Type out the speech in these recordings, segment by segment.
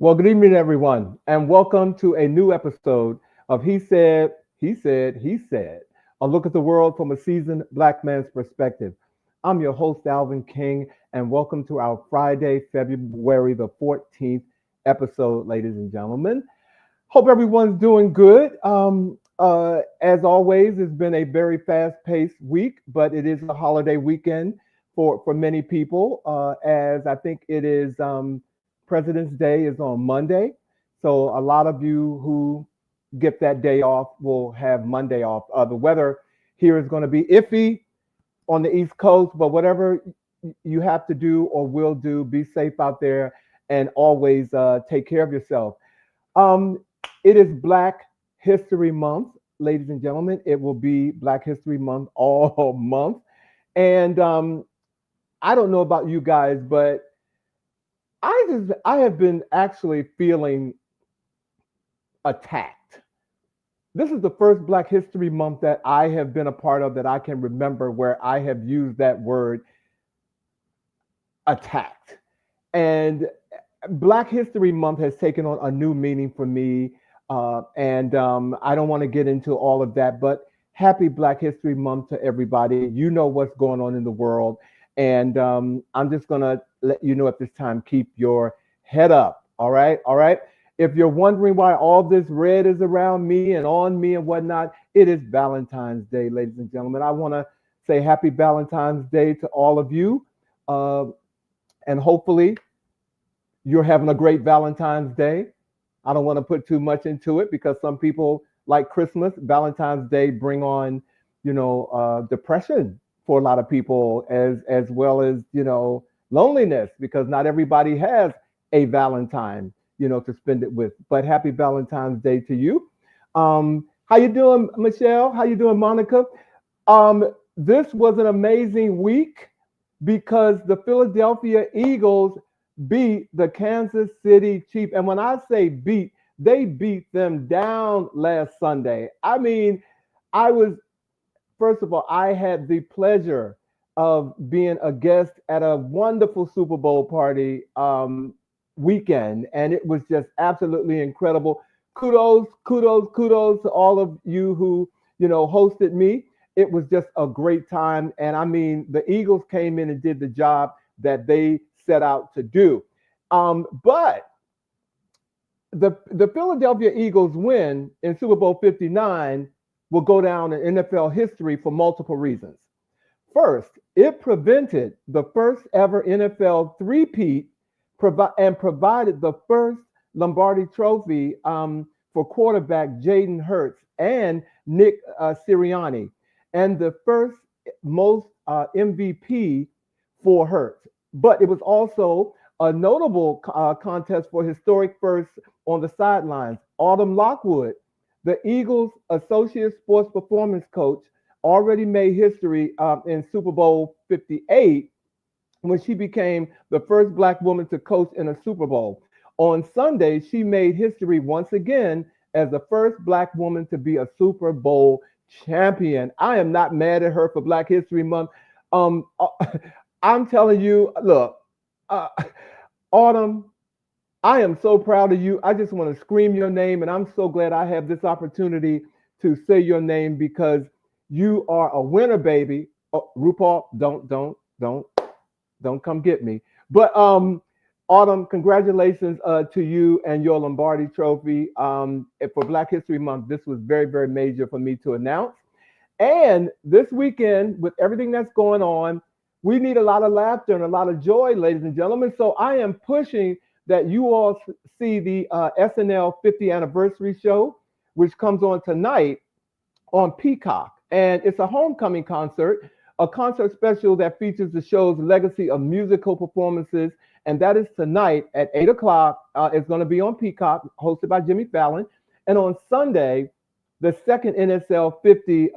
Well, good evening, everyone, and welcome to a new episode of He Said, a look at the world from a seasoned black man's perspective. I'm your host, Alvin King, and welcome to our Friday, February the 14th episode, ladies and gentlemen. Hope everyone's doing good. As always, it's been a very fast-paced week, but it is a holiday weekend for many people. As I think it is President's Day is on Monday, so a lot of you who get that day off will have Monday off. The weather here is going to be iffy on the East Coast, but whatever you have to do or will do, be safe out there and always take care of yourself. Um, it is Black History Month, ladies and gentlemen. It will be Black History Month all month. And I don't know about you guys, but I have been actually feeling attacked. This is the first Black History Month that I have been a part of that I can remember where I have used that word attacked. And Black History Month has taken on a new meaning for me. And I don't want to get into all of that, but happy Black History Month to everybody. You know what's going on in the world. And I'm just going to let you know at this time, keep your head up. All right. All right. If you're wondering why all this red is around me and on me and whatnot, it is Valentine's Day, ladies and gentlemen. I want to say happy Valentine's Day to all of you. And hopefully you're having a great Valentine's Day. I don't want to put too much into it because some people like Christmas. Valentine's Day bring on, depression for a lot of people, as well as loneliness, because not everybody has a Valentine to spend it with. But happy Valentine's Day to you. How you doing, Michelle? How you doing, Monica? This was an amazing week because the Philadelphia Eagles beat the Kansas City Chiefs. And when I say beat, they beat them down last Sunday. I mean, first of all, I had the pleasure of being a guest at a wonderful Super Bowl party weekend, and it was just absolutely incredible. Kudos to all of you who, hosted me. It was just a great time. And I mean, the Eagles came in and did the job that they set out to do. But the Philadelphia Eagles win in Super Bowl 59 will go down in NFL history for multiple reasons. First, it prevented the first ever NFL three-peat and provided the first Lombardi Trophy for quarterback Jaden Hurts and Nick Sirianni, and the first most MVP for Hurts. But it was also a notable contest for historic firsts on the sidelines. Autumn Lockwood, the Eagles' associate sports performance coach, already made history in Super Bowl 58 when she became the first Black woman to coach in a Super Bowl. On Sunday, she made history once again as the first Black woman to be a Super Bowl champion. I am not mad at her for Black History Month. I'm telling you, look, Autumn, I am so proud of you. I just want to scream your name, and I'm so glad I have this opportunity to say your name because you are a winner, baby. Oh, RuPaul, don't come get me. But Autumn, congratulations to you and your Lombardi Trophy for Black History Month. This was very, very major for me to announce. And this weekend, with everything that's going on, we need a lot of laughter and a lot of joy, ladies and gentlemen. So I am pushing that you all see the SNL 50th anniversary show, which comes on tonight on Peacock. And it's a homecoming concert, a concert special that features the show's legacy of musical performances. And that is tonight at 8 o'clock. It's going to be on Peacock, hosted by Jimmy Fallon. And on Sunday, the second NSL 50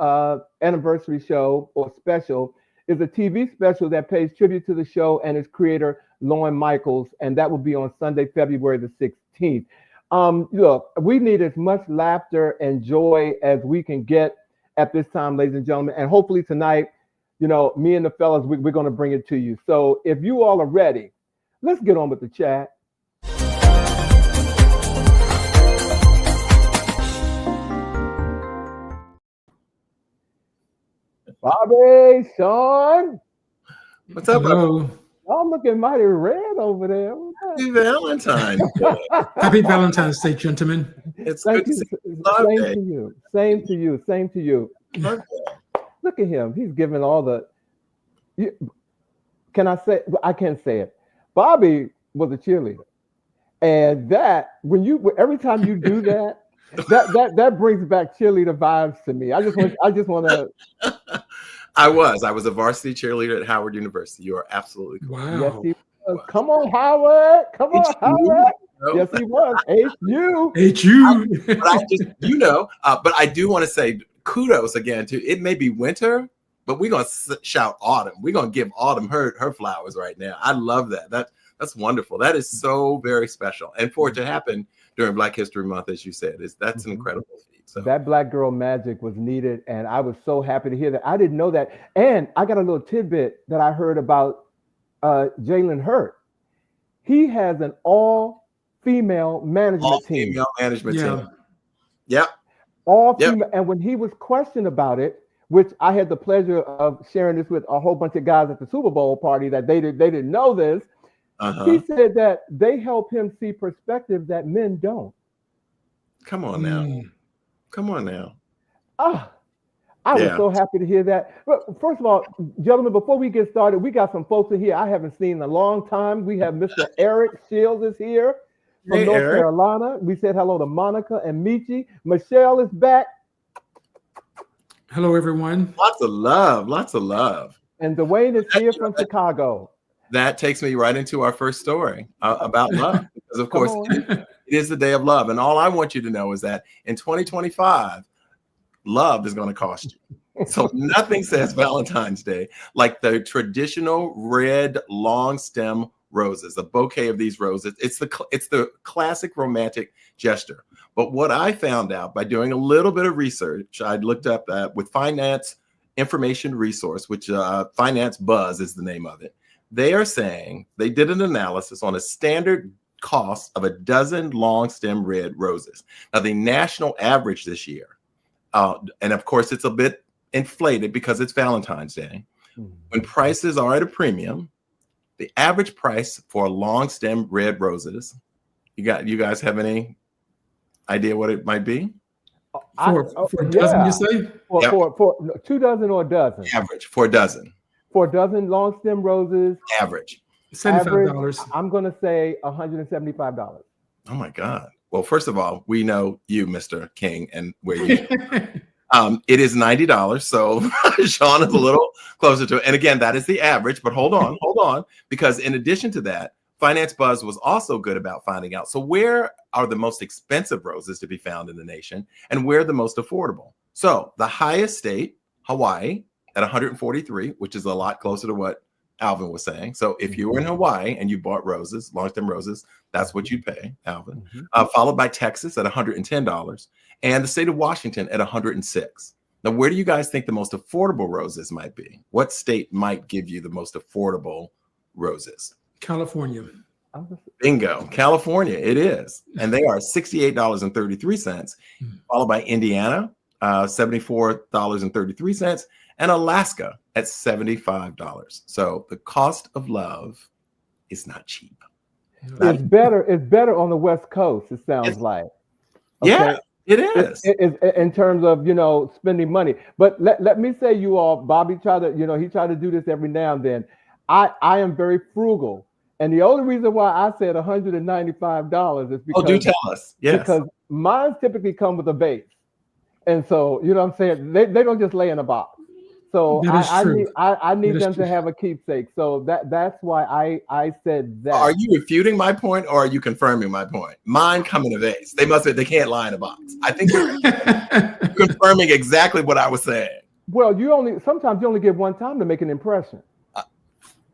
anniversary show or special is a TV special that pays tribute to the show and its creator, Lorne Michaels. And that will be on Sunday, February the 16th. Look, we need as much laughter and joy as we can get at this time, ladies and gentlemen. And hopefully tonight, me and the fellas, we're going to bring it to you. So if you all are ready, let's get on with the chat. Bobby, Shawn. What's up, Hello. I'm looking mighty red over there. Happy Valentine. Happy Valentine's Day, gentlemen. It's Thank good to you. see you. Love Same Day. to you. Same to you. Same to you. Love Day. Look at him. He's giving all the. Can I say? I can't say it. Bobby was a cheerleader, and that every time you do that, that brings back cheerleader vibes to me. I just want to. I was a varsity cheerleader at Howard University. You are absolutely correct. Wow. Yes, he was. Come on, Howard. Come on, Howard. No. Yes, he was. HU. HU. But I just, but I do want to say kudos again to it. May be winter, but we're gonna shout autumn. We're gonna give autumn her flowers right now. I love that. That's wonderful. That is so very special, and for it to happen during Black History Month, as you said, that's an incredible feat. So That black girl magic was needed, and I was so happy to hear that. I didn't know that, and I got a little tidbit that I heard about Jalen Hurt. He has an all-female management team. All-female management Yeah. team. Yep. All Yep. female, and when he was questioned about it, which I had the pleasure of sharing this with a whole bunch of guys at the Super Bowl party, that they didn't know this. He said that they help him see perspective that men don't. Come on now. Come on now. I was so happy to hear that. But first of all, gentlemen, before we get started, we got some folks in here I haven't seen in a long time. We have Mr. Eric Shields is here from North Carolina. We said hello to Monica and Michi. Michelle is back. Hello, everyone. Lots of love. Lots of love. And Dwayne is here from Chicago. That takes me right into our first story about love. Because, of course, it is the day of love. And all I want you to know is that in 2025, love is going to cost you. So nothing says Valentine's Day like the traditional red long stem roses, a bouquet of these roses. It's the classic romantic gesture. But what I found out by doing a little bit of research, I looked up with Finance Information Resource, which Finance Buzz is the name of it. They are saying they did an analysis on a standard cost of a dozen long stem red roses. Now, the national average this year, and of course, it's a bit inflated because it's Valentine's Day. When prices are at a premium, the average price for long stem red roses, you guys have any idea what it might be? For a dozen, you say? For 2 dozen or a dozen? Average for a dozen. For a dozen long stem roses. Average. $75. I'm going to say $175. Oh my God. Well, first of all, we know you, Mr. King, and where you it is $90. So Shawn is a little closer to it. And again, that is the average, but hold on, because in addition to that, Finance Buzz was also good about finding out. So where are the most expensive roses to be found in the nation and where the most affordable? So the highest state, Hawaii, at 143, which is a lot closer to what Alvin was saying. So if you were in Hawaii and you bought roses, long stem roses, that's what you'd pay, Alvin. Followed by Texas at $110 and the state of Washington at $106. Now, where do you guys think the most affordable roses might be? What state might give you the most affordable roses? California. Bingo. California, it is. And they are $68.33, followed by Indiana, $74.33, and Alaska at $75. So the cost of love is not cheap. It's better on the West Coast, it sounds like. Okay? Yeah, it is. It's in terms of, spending money. But let me say, you all, Bobby he tried to do this every now and then. I am very frugal. And the only reason why I said $195 is because— Oh, do tell us. Yes. Because mine typically come with a base. And so, you know what I'm saying? They don't just lay in a box. So I need them to have a keepsake. So that's why I said that. Are you refuting my point or are you confirming my point? Mine come in a vase. They can't lie in a box. I think you're confirming exactly what I was saying. Well, sometimes you only get one time to make an impression.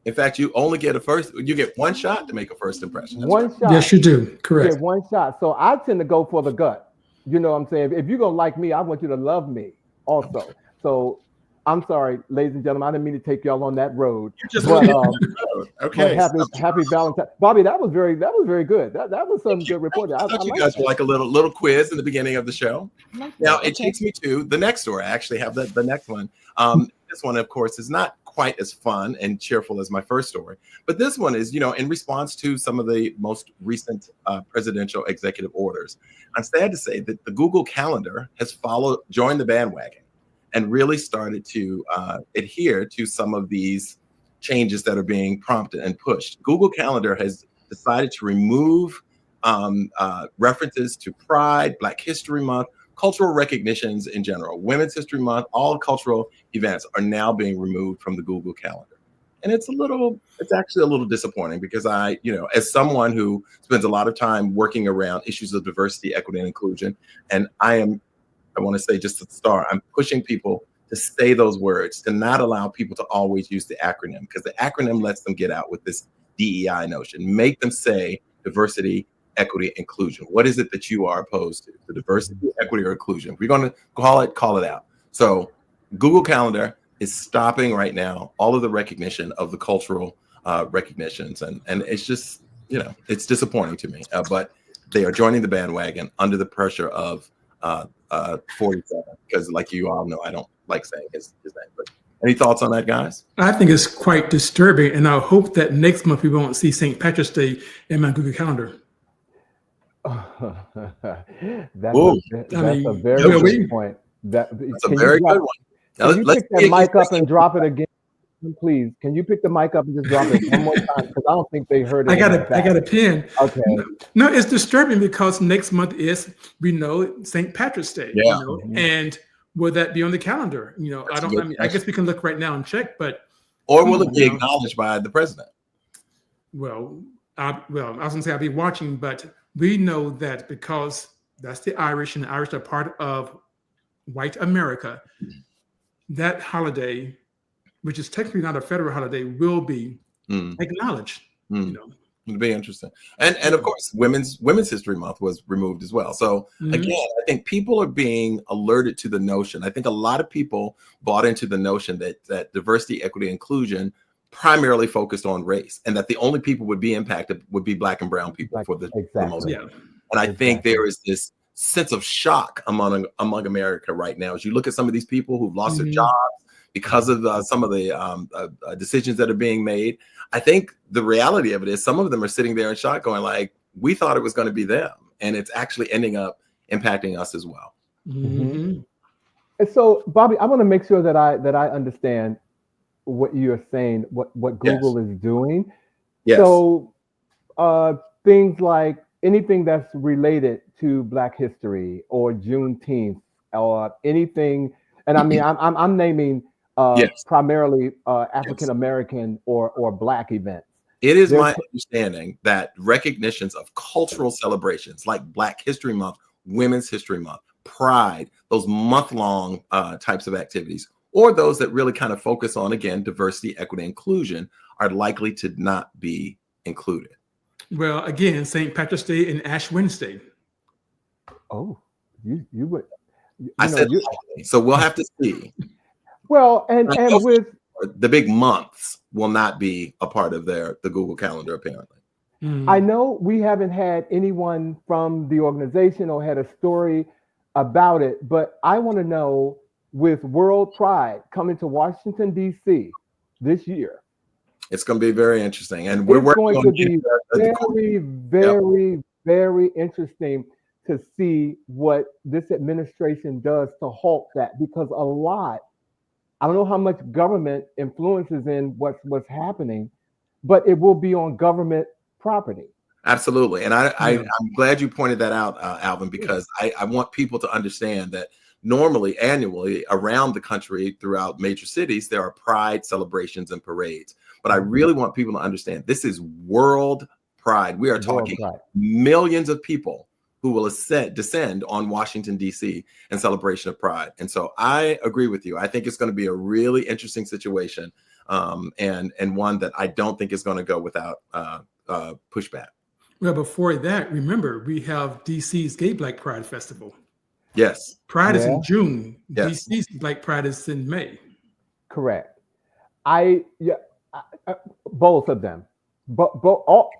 In fact, you only get you get one shot to make a first impression. That's one shot. Yes, you do. Correct. You get one shot. So I tend to go for the gut. You know what I'm saying? If you're going to like me, I want you to love me also. So I'm sorry, ladies and gentlemen, I didn't mean to take y'all on that road. Okay. But happy Valentine, Bobby. That was very good. That was some good reporting. I thought you guys were like a little quiz in the beginning of the show. Now it takes me to the next story. I actually have the next one. this one, of course, is not quite as fun and cheerful as my first story. But this one is, in response to some of the most recent presidential executive orders. I'm sad to say that the Google Calendar has joined the bandwagon and really started to adhere to some of these changes that are being prompted and pushed. Google Calendar has decided to remove references to Pride, Black History Month, cultural recognitions in general. Women's History Month, all cultural events are now being removed from the Google Calendar. And it's actually a little disappointing because as someone who spends a lot of time working around issues of diversity, equity, and inclusion, and I want to say just at the start, I'm pushing people to say those words, to not allow people to always use the acronym, because the acronym lets them get out with this DEI notion. Make them say diversity, equity, inclusion. What is it that you are opposed to? The diversity, equity, or inclusion? If we're going to call it out. So Google Calendar is stopping right now all of the recognition of the cultural recognitions. And it's just, it's disappointing to me. But they are joining the bandwagon under the pressure of 47, because like you all know, I don't like saying his name. But any thoughts on that, guys? I think it's quite disturbing. And I hope that next month we won't see St. Patrick's Day in my Google Calendar. That's a very good point. That's a very good one. Now, can you pick that mic up and drop it again, please? Can you pick the mic up and just drop it one more time? Because I don't think they heard it. I got a pen. Okay. No, it's disturbing because next month is, St. Patrick's Day. Yeah. And will that be on the calendar? I guess we can look right now and check, but. Or will it be acknowledged by the president? Well, I was going to say I'll be watching, but we know that because that's the Irish, and the Irish are part of white America, that holiday, which is technically not a federal holiday, will be acknowledged. It'd be interesting. And of course, Women's History Month was removed as well. So again, I think people are being alerted to the notion. I think a lot of people bought into the notion that diversity, equity, inclusion primarily focused on race, and that the only people would be impacted would be Black and brown people for the most part. And I think there is this sense of shock among America right now as you look at some of these people who've lost their jobs because of some of the decisions that are being made. I think the reality of it is some of them are sitting there in shock going like, we thought it was going to be them, and it's actually ending up impacting us as well. And so, Bobby, I want to make sure that I understand what you're saying, what Google is doing. So things like anything that's related to Black history or Juneteenth or anything, and I mean I'm naming primarily African American or Black events. It is my understanding that recognitions of cultural celebrations like Black History Month, Women's History Month, Pride, those month-long types of activities, or those that really kind of focus on, again, diversity, equity, inclusion, are likely to not be included. Well, again, St. Patrick's Day and Ash Wednesday. Oh, you would. I said so we'll have to see. Well, and with the big months will not be a part of the Google Calendar, apparently. I know we haven't had anyone from the organization or had a story about it, but I want to know, with World Pride coming to Washington, D.C. this year. It's going to be very interesting. And we're working on it. Very interesting to see what this administration does to halt that, because I don't know how much government influences in what's happening, but it will be on government property. Absolutely. And I'm glad you pointed that out, Alvin, because I want people to understand that normally, annually, around the country, throughout major cities, there are pride celebrations and parades. But I really want people to understand this is World Pride. We are talking millions of people who will descend on Washington, D.C. in celebration of Pride. And so I agree with you. I think it's going to be a really interesting situation, and one that I don't think is going to go without pushback. Well, before that, remember, we have DC's Gay Black Pride Festival. Yes. Pride is in June. Yes. DC's Black Pride is in May. Correct. Both of them. But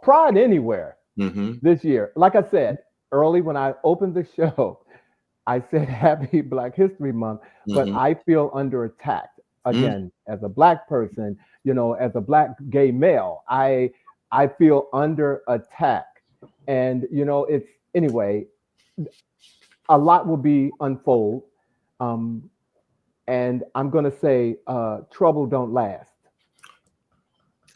Pride anywhere this year. Like I said early when I opened the show, I said Happy Black History Month, but I feel under attack again, as a Black person, as a Black gay male, I feel under attack. And, it's anyway, a lot will be unfold. And I'm going to say, trouble don't last.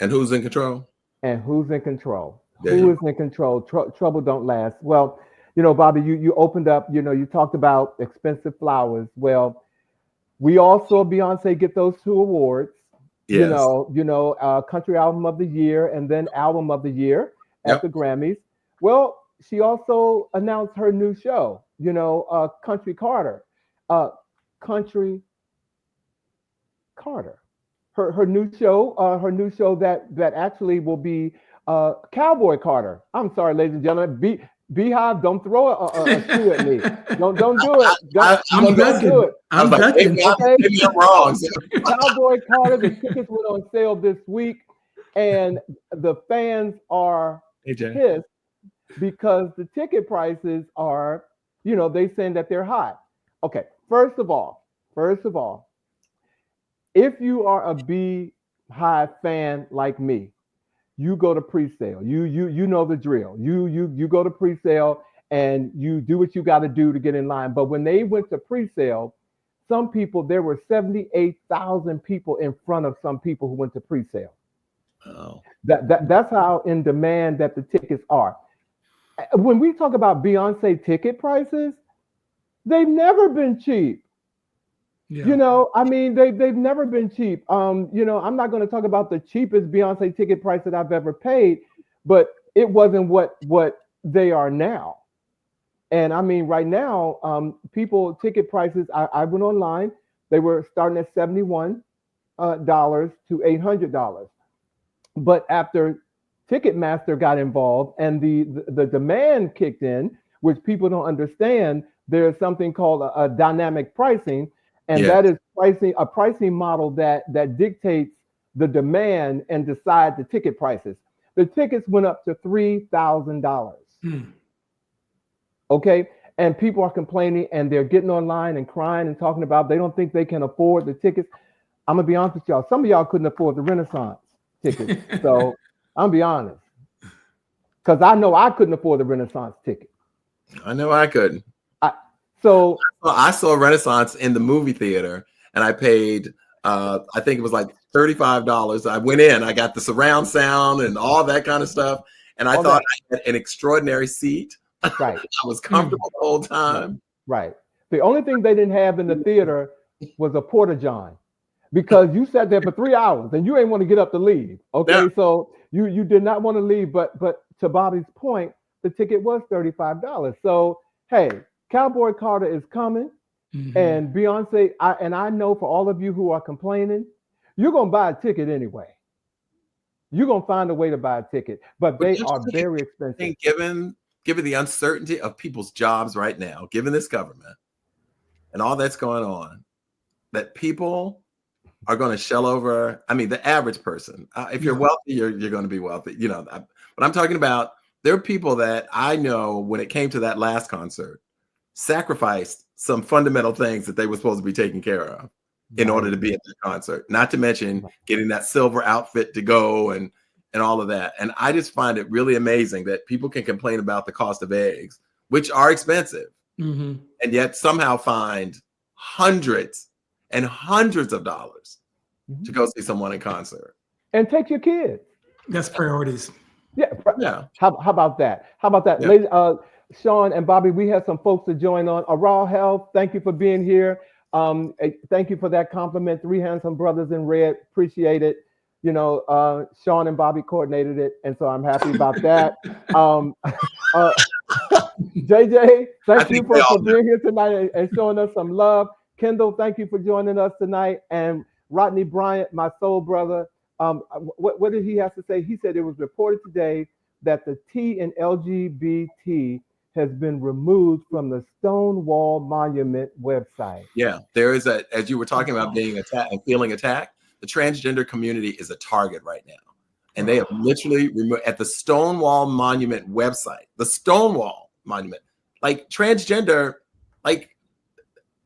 And who's in control? And who's in control? Who is in control? Trouble don't last. Well, Bobby, you opened up, you talked about expensive flowers. Well, we all saw Beyonce get those 2 awards. Yes. Country Album of the Year and then Album of the Year at the Grammys. Well, she also announced her new show, Country Carter. Country Carter. Her new show that actually will be Cowboy Carter. I'm sorry, ladies and gentlemen. Beehive, don't throw a shoe at me. Don't do it. I'm do it. I'm ducking. Okay? Maybe I'm wrong. Cowboy Carter. The tickets went on sale this week, and the fans are pissed because the ticket prices are, they saying that they're high. Okay, first of all, if you are a Beehive fan like me, you go to pre-sale. You know the drill. You go to pre-sale and you do what you got to do to get in line. But when they went to pre-sale, there were 78,000 people in front of some people who went to pre-sale. Oh. That's how in demand that the tickets are. When we talk about Beyonce ticket prices, they've never been cheap. Yeah. They've never been cheap. I'm not going to talk about the cheapest Beyonce ticket price that I've ever paid, but it wasn't what they are now. And right now, ticket prices, I went online, they were starting at $71 to $800. But after Ticketmaster got involved and the demand kicked in, which people don't understand, there's something called a dynamic pricing. And that is a pricing model that dictates the demand and decides the ticket prices. The tickets went up to $3,000. Okay. And people are complaining and they're getting online and crying and talking about they don't think they can afford the tickets. I'm going to be honest with y'all. Some of y'all couldn't afford the Renaissance tickets. So I'm be honest. Because I know I couldn't afford the Renaissance ticket. I know I couldn't. So I saw Renaissance in the movie theater and I paid, I think it was like $35. I went in, I got the surround sound and all that kind of stuff. And I thought I had an extraordinary seat. Right. I was comfortable the whole time. Right. The only thing they didn't have in the theater was a porta john because you sat there for 3 hours and you ain't want to get up to leave. Okay. Yeah. So you did not want to leave, but to Bobby's point, the ticket was $35. So, hey, Cowboy Carter is coming, and Beyonce. I know for all of you who are complaining, you're gonna buy a ticket anyway. You're gonna find a way to buy a ticket, but they are very expensive. Given the uncertainty of people's jobs right now, given this government and all that's going on, that people are going to shell over. The average person. If you're wealthy, you're going to be wealthy. But I'm talking about there are people that I know when it came to that last concert, sacrificed some fundamental things that they were supposed to be taking care of in order to be at the concert, not to mention getting that silver outfit to go and all of that. And I just find it really amazing that people can complain about the cost of eggs, which are expensive, and yet somehow find hundreds and hundreds of dollars to go see someone in concert. And take your kids. That's priorities. Yeah. How about that? Yeah. Ladies, Shawn and Bobby, we have some folks to join on. Raw Health, thank you for being here. Thank you for that compliment. 3 handsome brothers in red. Appreciate it. Shawn and Bobby coordinated it, and so I'm happy about that. JJ, thank you for being here tonight and showing us some love. Kendall, thank you for joining us tonight. And Rodney Bryant, my soul brother, what did he have to say? He said it was reported today that the T in LGBT has been removed from the Stonewall Monument website. Yeah, there is as you were talking about being attacked and feeling attacked, the transgender community is a target right now. And they have literally removed at the Stonewall Monument website, the Stonewall Monument, like transgender, like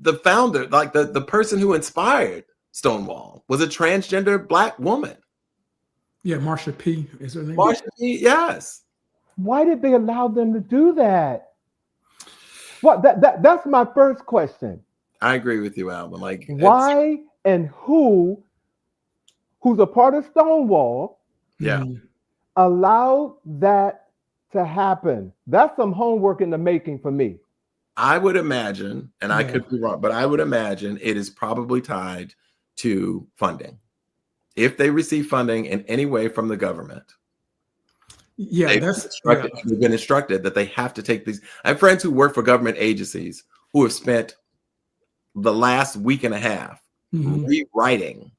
the founder, like the person who inspired Stonewall was a transgender Black woman. Yeah, Marsha P. is her name. Marsha P. Yes. Why did they allow them to do that? What that's my first question. I agree with you, Alvin. Like, why and who's a part of Stonewall, yeah, allowed that to happen? That's some homework in the making for me. I would imagine, and I could be wrong, but I would imagine it is probably tied to funding. If they receive funding in any way from the government, they've been instructed that they have to take these. I have friends who work for government agencies who have spent the last week and a half rewriting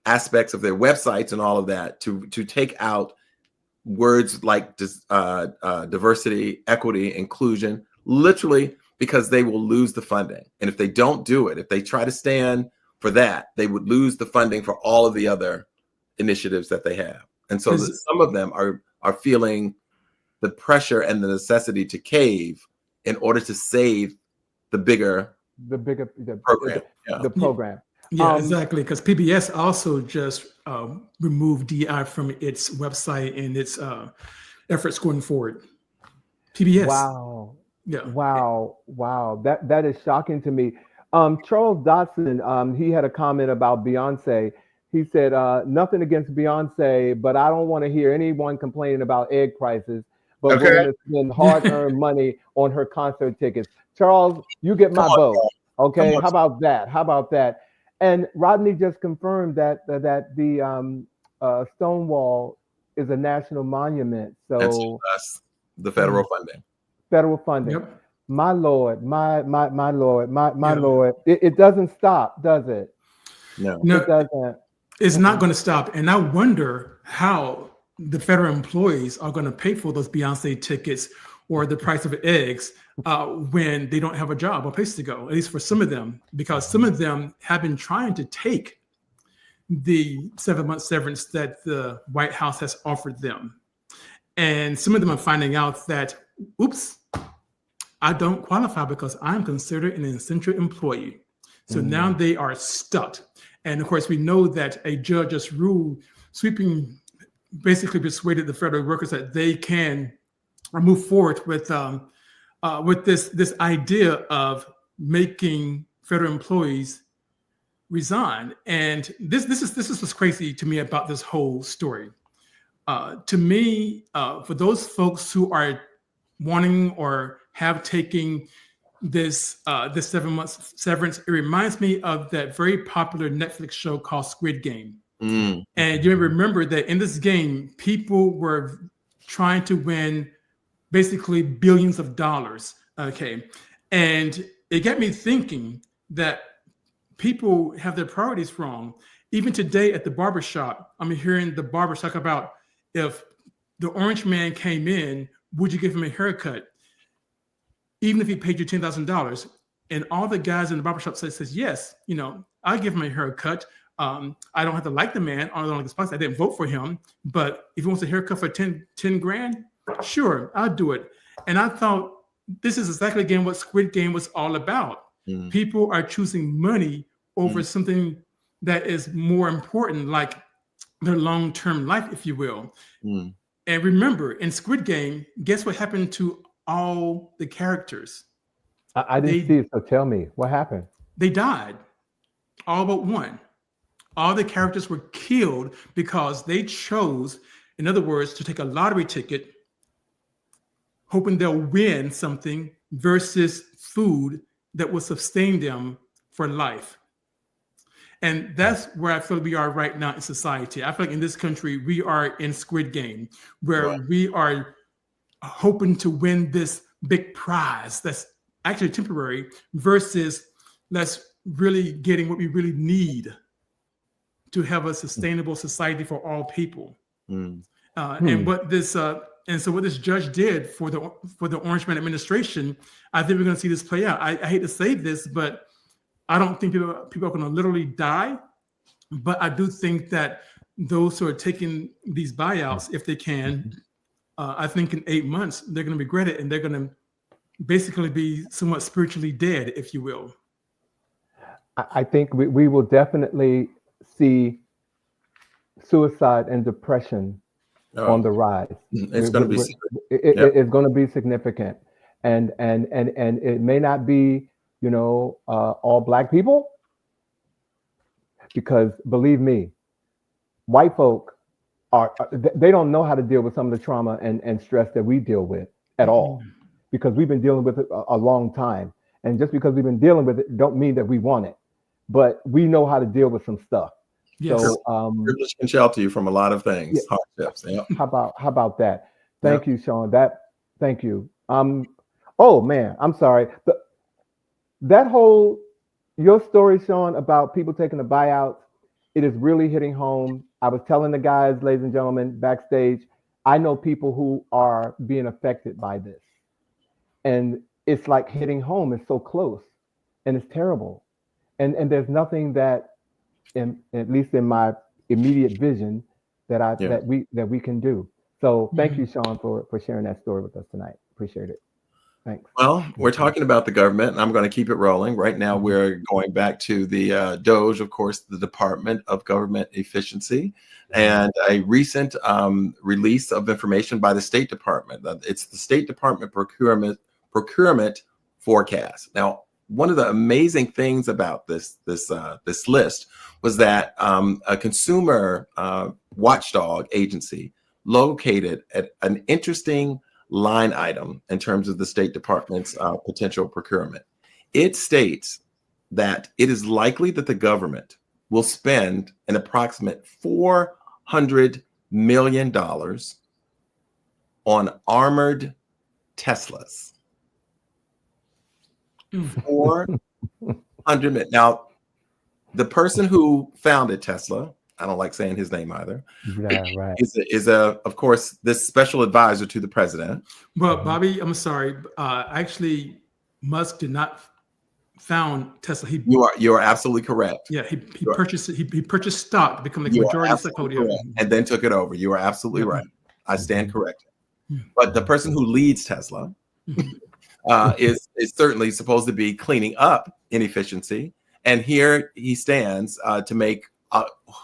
aspects of their websites and all of that to take out words like diversity, equity, inclusion, literally because they will lose the funding. And if they don't do it, if they try to stand for that, they would lose the funding for all of the other initiatives that they have. And so some of them are feeling the pressure and the necessity to cave in order to save the program. The program. Yeah, exactly. Because PBS also just removed DI from its website and its efforts going forward. PBS. Wow. Yeah. Wow. That is shocking to me. Charles Dodson, he had a comment about Beyonce. He said, nothing against Beyonce, but I don't want to hear anyone complaining about egg prices, but we're going to spend hard-earned money on her concert tickets. Charles, you get my vote. Okay, how about that? And Rodney just confirmed that the Stonewall is a national monument. So that's the federal funding. Federal funding. Yep. My Lord, my Lord, my Lord. It doesn't stop, does it? No, it doesn't. It's not going to stop. And I wonder how the federal employees are going to pay for those Beyonce tickets or the price of eggs when they don't have a job or place to go, at least for some of them, because some of them have been trying to take the 7-month severance that the White House has offered them. And some of them are finding out that, oops, I don't qualify because I'm considered an essential employee. So now they are stuck. And of course, we know that a judge just basically persuaded the federal workers that they can move forward with this idea of making federal employees resign. And this is what's crazy to me about this whole story. To me, for those folks who are wanting or have taken this 7 months severance, it reminds me of that very popular Netflix show called Squid Game. And you remember that in this game, people were trying to win basically billions of dollars. Okay. And it got me thinking that people have their priorities wrong. Even today at the barbershop, I'm hearing the barbers talk about, if the orange man came in, would you give him a haircut? Even if he paid you $10,000, and all the guys in the barbershop says yes, I'll give him a haircut. I don't have to like the man. I don't like his spots. I didn't vote for him, but if he wants a haircut for 10 grand, sure, I'll do it. And I thought this is exactly again what Squid Game was all about. People are choosing money over something that is more important, like their long-term life, if you will. And remember, in Squid Game, guess what happened to all the characters? I didn't see it, so tell me, what happened? They died, all but one. All the characters were killed because they chose, in other words, to take a lottery ticket, hoping they'll win something versus food that will sustain them for life. And that's where I feel we are right now in society. I feel like in this country, we are in Squid Game, where we are hoping to win this big prize that's actually temporary versus let's really getting what we really need to have a sustainable society for all people. And what this what this judge did for the Orange Man administration, I think we're going to see this play out. I hate to say this, but I don't think people are going to literally die. But I do think that those who are taking these buyouts, if they can, I think in 8 months, they're going to regret it. And they're going to basically be somewhat spiritually dead, if you will. I think we will definitely see suicide and depression on the rise. It's going to be It's going to be significant, and it may not be, all Black people, because believe me, white folk they don't know how to deal with some of the trauma and stress that we deal with at all, because we've been dealing with it a long time. And just because we've been dealing with it don't mean that we want it, but we know how to deal with some stuff. Yes. So privilege can shelter you from a lot of things, hardships. Yeah. How about that? Thank you, Shawn. Thank you. Oh man, I'm sorry. That whole your story, Shawn, about people taking the buyouts, it is really hitting home. I was telling the guys, ladies and gentlemen, backstage, I know people who are being affected by this. And it's like hitting home. It's so close and it's terrible. And there's nothing that, at least in my immediate vision, that we can do. So thank you, Shawn, for sharing that story with us tonight. Appreciate it. Thanks. Well, we're talking about the government, and I'm going to keep it rolling. Right now, we're going back to the DOGE, of course, the Department of Government Efficiency, and a recent release of information by the State Department. It's the State Department procurement forecast. Now, one of the amazing things about this list was that a consumer watchdog agency located at an interesting line item in terms of the State Department's potential procurement. It states that it is likely that the government will spend an approximate $400 million on armored Teslas. 400 million. Now, the person who founded Tesla, I don't like saying his name either. Yeah, right. Is of course, this special advisor to the president. Well, Bobby, I'm sorry. Actually, Musk did not found Tesla. You are absolutely correct. Yeah, he purchased it. He purchased stock to become the majority stockholder, and then took it over. You are absolutely right. I stand corrected. But the person who leads Tesla is certainly supposed to be cleaning up inefficiency, and here he stands to make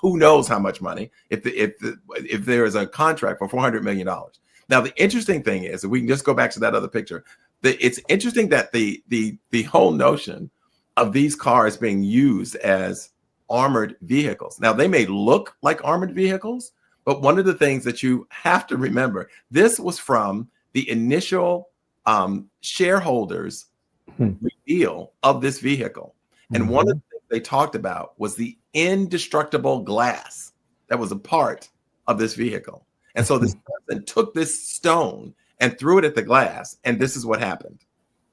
who knows how much money if there is a contract for $400 million. Now, the interesting thing is, if we can just go back to that other picture, it's interesting that the whole notion of these cars being used as armored vehicles. Now, they may look like armored vehicles, but one of the things that you have to remember, this was from the initial shareholders reveal of this vehicle. And one of the things they talked about was the indestructible glass that was a part of this vehicle. And so this person took this stone and threw it at the glass, and this is what happened.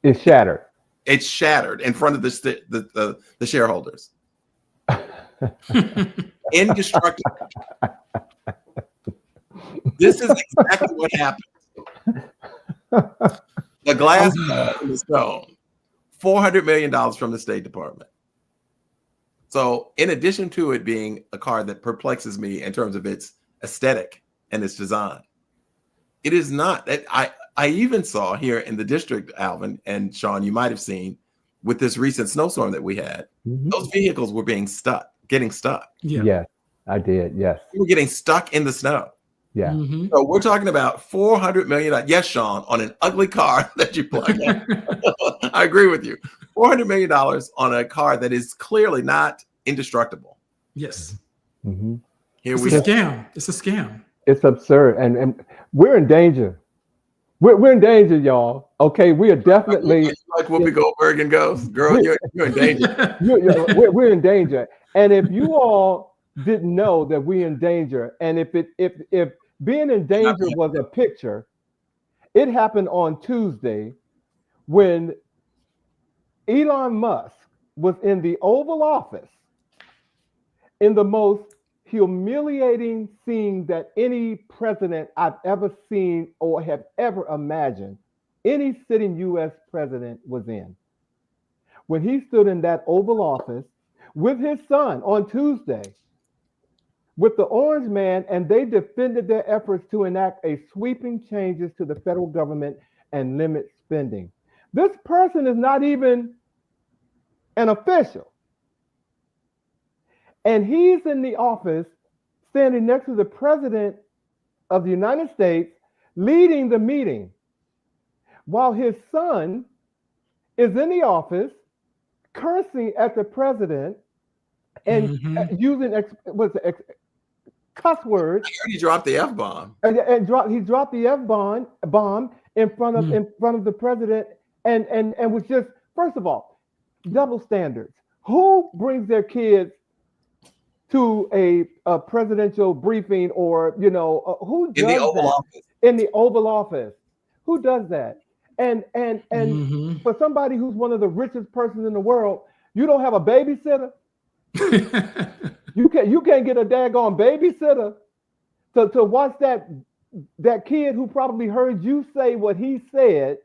It shattered. It shattered in front of the shareholders. Indestructible. This is exactly what happened. The glass and the stone. $400 million from the State Department. So in addition to it being a car that perplexes me in terms of its aesthetic and its design, it is not. I even saw here in the district, Alvin and Shawn, you might have seen with this recent snowstorm that we had, those vehicles were getting stuck. Yeah. Yes, I did. Yes. We were getting stuck in the snow. Yeah. So we're talking about $400 million. Yes, Shawn, on an ugly car that you plug in. I agree with you. $400 million on a car that is clearly not indestructible. Yes. It's a scam. It's a scam. It's absurd, and we're in danger. We're in danger, y'all. Okay, we are definitely like Whoopi Goldberg and Ghost. Girl, you're in danger. We're in danger. And if you all didn't know that we're in danger, and if being in danger was a picture, it happened on Tuesday when Elon Musk was in the Oval Office in the most humiliating scene that any president I've ever seen or have ever imagined any sitting U.S. president was in. When he stood in that Oval Office with his son on Tuesday, with the orange man, and they defended their efforts to enact a sweeping changes to the federal government and limit spending. This person is not even an official. And he's in the office standing next to the president of the United States leading the meeting while his son is in the office cursing at the president and using cuss words. I heard he dropped the F-bomb. And he dropped the F-bomb in front of the president and was just, first of all, double standards. Who brings their kids to a presidential briefing, or who does In the Oval Office? In the Oval Office, who does that? And for somebody who's one of the richest persons in the world, you don't have a babysitter. You can't get a daggone babysitter to watch that kid who probably heard you say what he said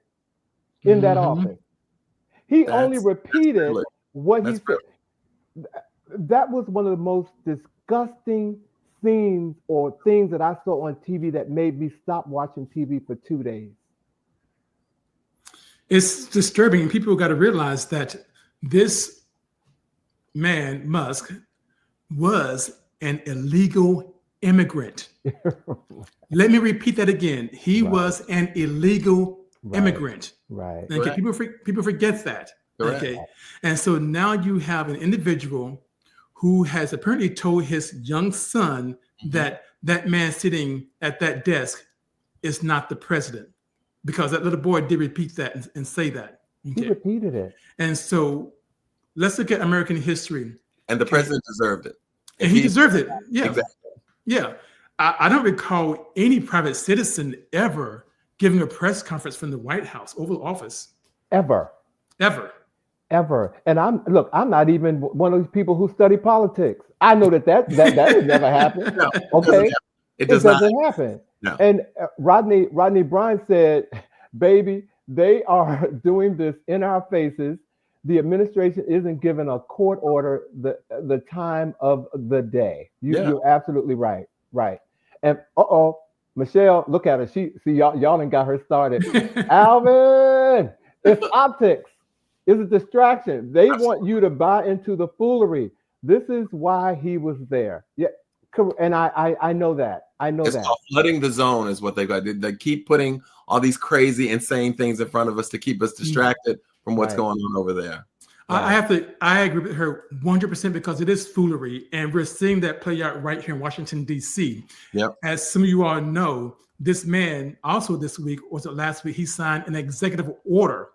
in that office. He only repeated what he said. That was one of the most disgusting scenes or things that I saw on TV that made me stop watching TV for 2 days. It's disturbing. People got to realize that this man, Musk, was an illegal immigrant. Let me repeat that again. He was an illegal immigrant. Right. Okay. People forget that. Correct. Okay. And so now you have an individual who has apparently told his young son that that man sitting at that desk is not the president, because that little boy did repeat that and say that. Okay. He repeated it. And so let's look at American history. And the president deserved it. And he deserved it. Yeah. Exactly. Yeah. I don't recall any private citizen ever giving a press conference from the White House, Oval Office. Ever. And I'm not even one of those people who study politics. I know that would never happen. No, okay. It doesn't happen. No. And Rodney Bryan said, baby, they are doing this in our faces. The administration isn't given a court order the time of the day. You're absolutely right. Right. And Michelle, look at her. See y'all done got her started. Alvin, it's optics. It's a distraction. They want you to buy into the foolery. This is why he was there. Yeah. And I know that. It's called flooding the zone is what they got. They keep putting all these crazy, insane things in front of us to keep us distracted from what's going on over there. I agree with her 100% because it is foolery. And we're seeing that play out right here in Washington, D.C. Yep. As some of you all know, this man also this week, was it last week, he signed an executive order.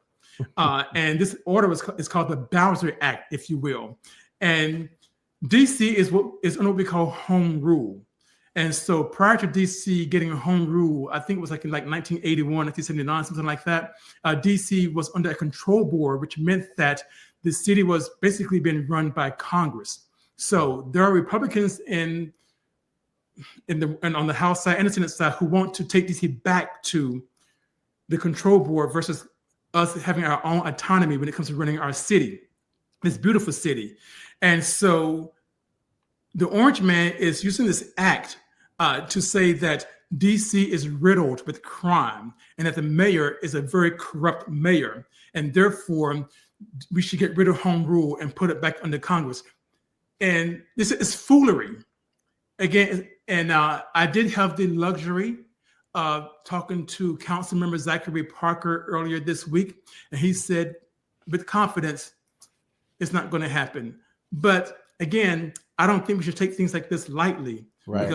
And this order is called the Bowser Act, if you will. And D.C. is what we call home rule. And so prior to D.C. getting a home rule, I think it was in 1981, 1979, something like that, D.C. was under a control board, which meant that the city was basically being run by Congress. So there are Republicans on the House side and the Senate side who want to take D.C. back to the control board versus us having our own autonomy when it comes to running our city, this beautiful city. And so the Orange Man is using this act to say that DC is riddled with crime and that the mayor is a very corrupt mayor. And therefore, we should get rid of home rule and put it back under Congress. And this is foolery. Again, and I did have the luxury of talking to Council Member Zachary Parker earlier this week. And he said, with confidence, it's not going to happen. But again, I don't think we should take things like this lightly, right?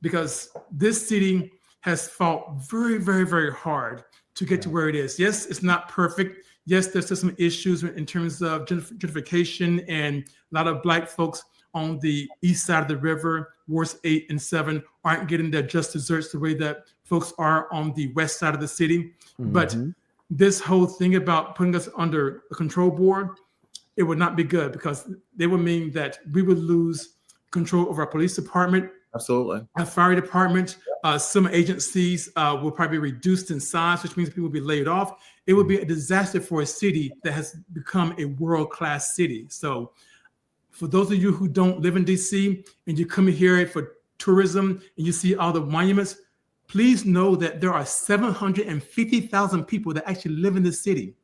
Because this city has fought very, very, very hard to get to where it is. Yes, it's not perfect. Yes, there's still some issues in terms of gentrification, and a lot of Black folks on the east side of the river, wards 8 and 7, aren't getting their just desserts the way that folks are on the west side of the city. Mm-hmm. But this whole thing about putting us under a control board, it would not be good, because they would mean that we would lose control over our police department. Absolutely. Our fire department. Some agencies will probably be reduced in size, which means people will be laid off. It would be a disaster for a city that has become a world-class city. So for those of you who don't live in DC and you come here for tourism and you see all the monuments, please know that there are 750,000 people that actually live in the city.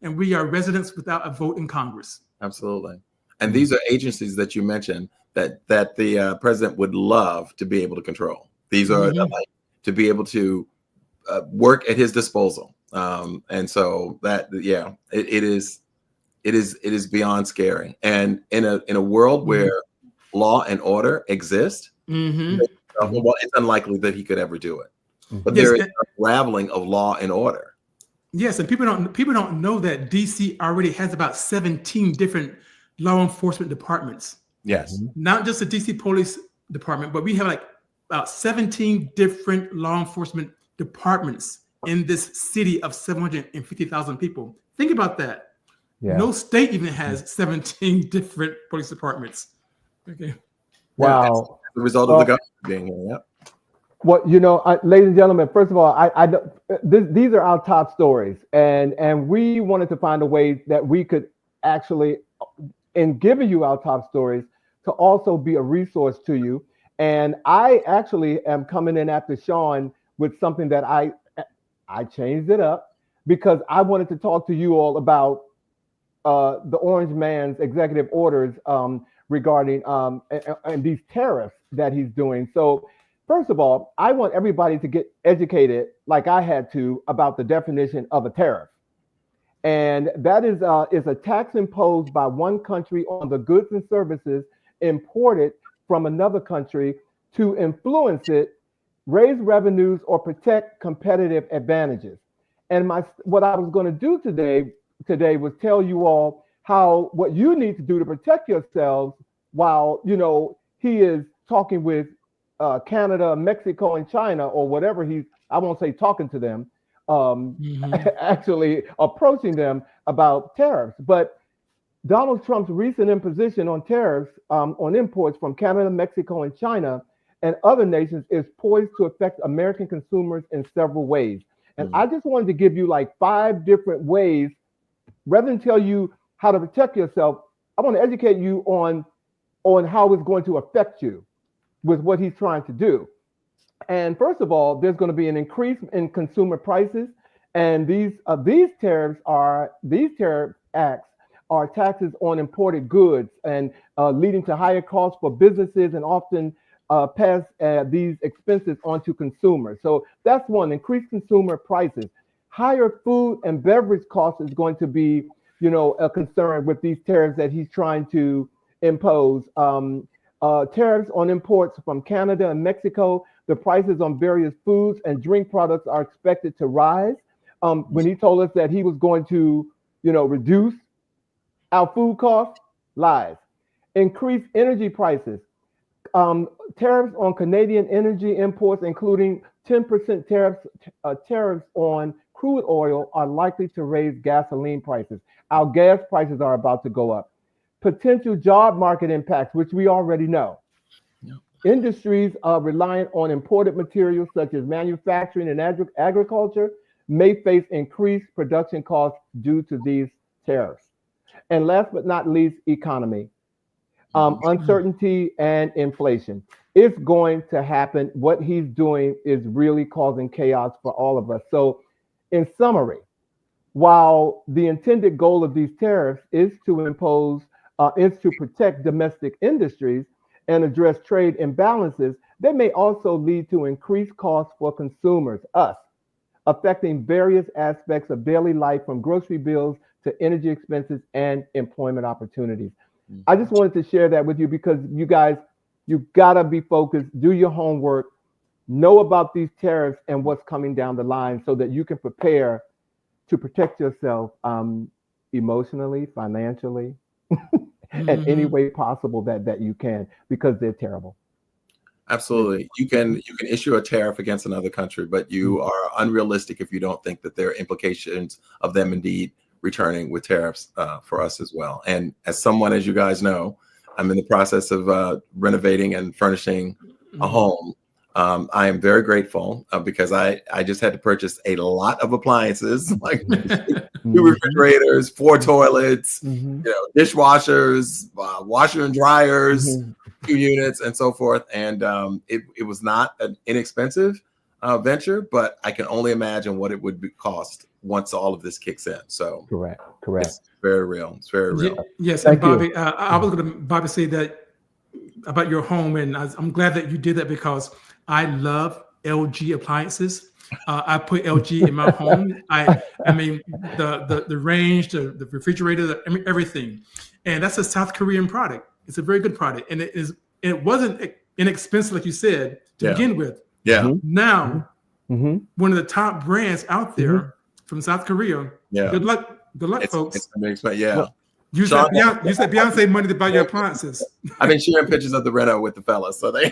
And we are residents without a vote in Congress. Absolutely. And these are agencies that you mentioned that the president would love to be able to control. These are like, to be able to work at his disposal. And so that, yeah, it is beyond scary. And in a world where law and order exist, well, it's unlikely that he could ever do it. But there is a unraveling of law and order. Yes, and people don't know that DC already has about 17 different law enforcement departments. Yes. Not just the DC Police Department, but we have like about 17 different law enforcement departments in this city of 750,000 people. Think about that. Yeah. No state even has 17 different police departments. Okay. Wow. Yeah, as a result of the government being here. Yep. Well, ladies and gentlemen, first of all, these are our top stories, and we wanted to find a way that we could actually, in giving you our top stories, to also be a resource to you. And I actually am coming in after Shawn with something that I changed it up because I wanted to talk to you all about the Orange Man's executive orders regarding and these tariffs that he's doing. So first of all, I want everybody to get educated, like I had to, about the definition of a tariff. And that is a tax imposed by one country on the goods and services imported from another country to influence it, raise revenues, or protect competitive advantages. And what I was going to do today was tell you all what you need to do to protect yourselves while he is talking with Canada, Mexico, and China, or whatever I won't say talking to them, actually approaching them about tariffs. But Donald Trump's recent imposition on tariffs on imports from Canada, Mexico, and China and other nations is poised to affect American consumers in several ways. And I just wanted to give you like 5 different ways, rather than tell you how to protect yourself. I want to educate you on how it's going to affect you with what he's trying to do. And first of all, there's going to be an increase in consumer prices. And these tariff acts are taxes on imported goods and leading to higher costs for businesses and often pass these expenses onto consumers. So that's one, increased consumer prices. Higher food and beverage costs is going to be, a concern with these tariffs that he's trying to impose. Tariffs on imports from Canada and Mexico, the prices on various foods and drink products are expected to rise. When he told us that he was going to, reduce our food costs, lies. Increased energy prices. Tariffs on Canadian energy imports, including 10% tariffs on crude oil, are likely to raise gasoline prices. Our gas prices are about to go up. Potential job market impacts, which we already know. Yeah. Industries reliant on imported materials such as manufacturing and agriculture may face increased production costs due to these tariffs. And last but not least, economy. Uncertainty and inflation. It's going to happen. What he's doing is really causing chaos for all of us. So in summary, while the intended goal of these tariffs is to protect domestic industries and address trade imbalances, they may also lead to increased costs for consumers, us, affecting various aspects of daily life from grocery bills to energy expenses and employment opportunities. I just wanted to share that with you because you guys, you gotta be focused, do your homework, know about these tariffs and what's coming down the line so that you can prepare to protect yourself emotionally, financially, in any way possible that you can, because they're terrible. Absolutely. You can issue a tariff against another country, but you are unrealistic if you don't think that there are implications of them indeed returning with tariffs for us as well. And as someone, as you guys know, I'm in the process of renovating and furnishing a home. I am very grateful because I just had to purchase a lot of appliances, like 2 refrigerators, 4 toilets, dishwashers, washer and dryers, 2 units, and so forth. And it was not an inexpensive venture, but I can only imagine what it would cost once all of this kicks in. So correct. It's very real. It's very real. Yes, and Bobby, I was going to say that about your home, and I'm glad that you did that because I love LG appliances. I put LG in my home. I mean the range, the refrigerator, everything, and that's a South Korean product. It's a very good product, and it wasn't inexpensive like you said to begin with. Yeah. Now, one of the top brands out there from South Korea. Yeah. Good luck, folks. Yeah. Well, use that Beyonce money to buy your appliances. I've been sharing pictures of the reno with the fellas, so they.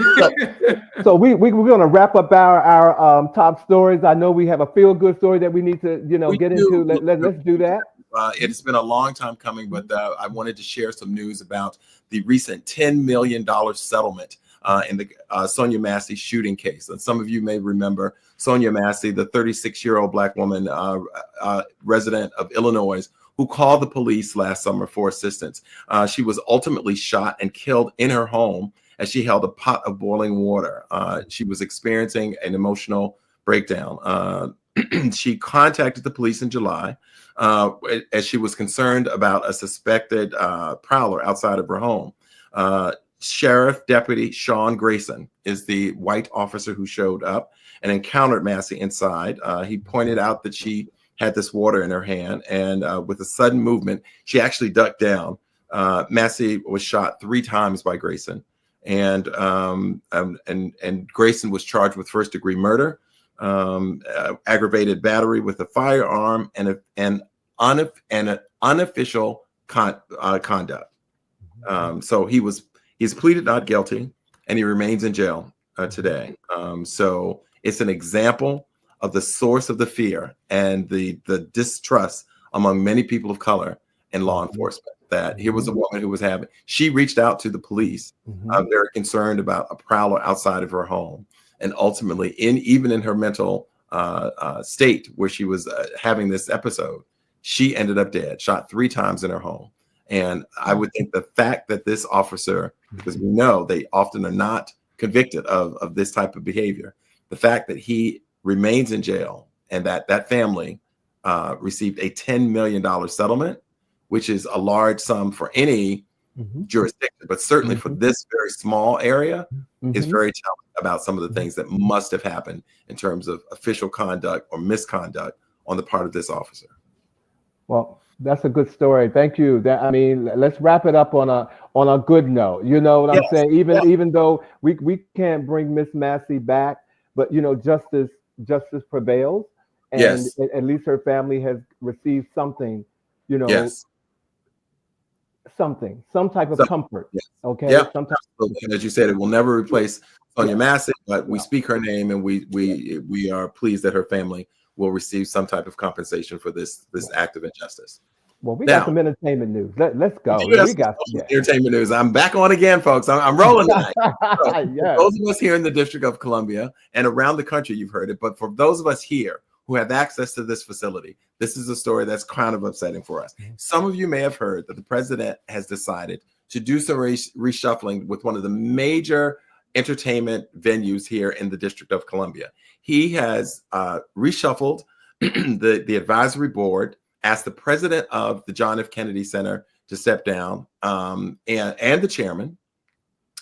So we're going to wrap up our top stories. I know we have a feel good story that we need to get into. Let's do that. It's been a long time coming, but I wanted to share some news about the recent $10 million settlement in the Sonia Massey shooting case. And some of you may remember Sonia Massey, the 36-year-old Black woman, resident of Illinois, who called the police last summer for assistance. She was ultimately shot and killed in her home as she held a pot of boiling water. She was experiencing an emotional breakdown. She contacted the police in July as she was concerned about a suspected prowler outside of her home. Sheriff Deputy Shawn Grayson is the white officer who showed up and encountered Massey inside. He pointed out that she had this water in her hand, and with a sudden movement, she actually ducked down. Massey was shot 3 times by Grayson, and Grayson was charged with first-degree murder, aggravated battery with a firearm, and an unofficial conduct. So he's pleaded not guilty, and he remains in jail today. So it's an example of the source of the fear and the distrust among many people of color in law enforcement. That here was a woman who she reached out to the police, very concerned about a prowler outside of her home. And ultimately, even in her mental state where she was having this episode, she ended up dead, shot 3 times in her home. And I would think the fact that this officer, because we know they often are not convicted of this type of behavior, the fact that he remains in jail and that family received a $10 million settlement, which is a large sum for any jurisdiction, but certainly for this very small area, is very telling about some of the things that must have happened in terms of official conduct or misconduct on the part of this officer. Well, that's a good story. Thank you. Let's wrap it up on a good note. You know what I'm saying? Even though we can't bring Miss Massey back, but justice prevails, and at least her family has received something, some type of comfort. Okay. Yeah. And as you said, it will never replace Sonia Massey, but we speak her name, and we are pleased that her family will receive some type of compensation for this act of injustice. Well, we got some entertainment news. Let's go. We got entertainment news. I'm back on again, folks. I'm rolling tonight. For those of us here in the District of Columbia and around the country, you've heard it. But for those of us here who have access to this facility, this is a story that's kind of upsetting for us. Some of you may have heard that the president has decided to do some reshuffling with one of the major entertainment venues here in the District of Columbia. He has reshuffled the advisory board, asked the president of the John F. Kennedy Center to step down, and the chairman,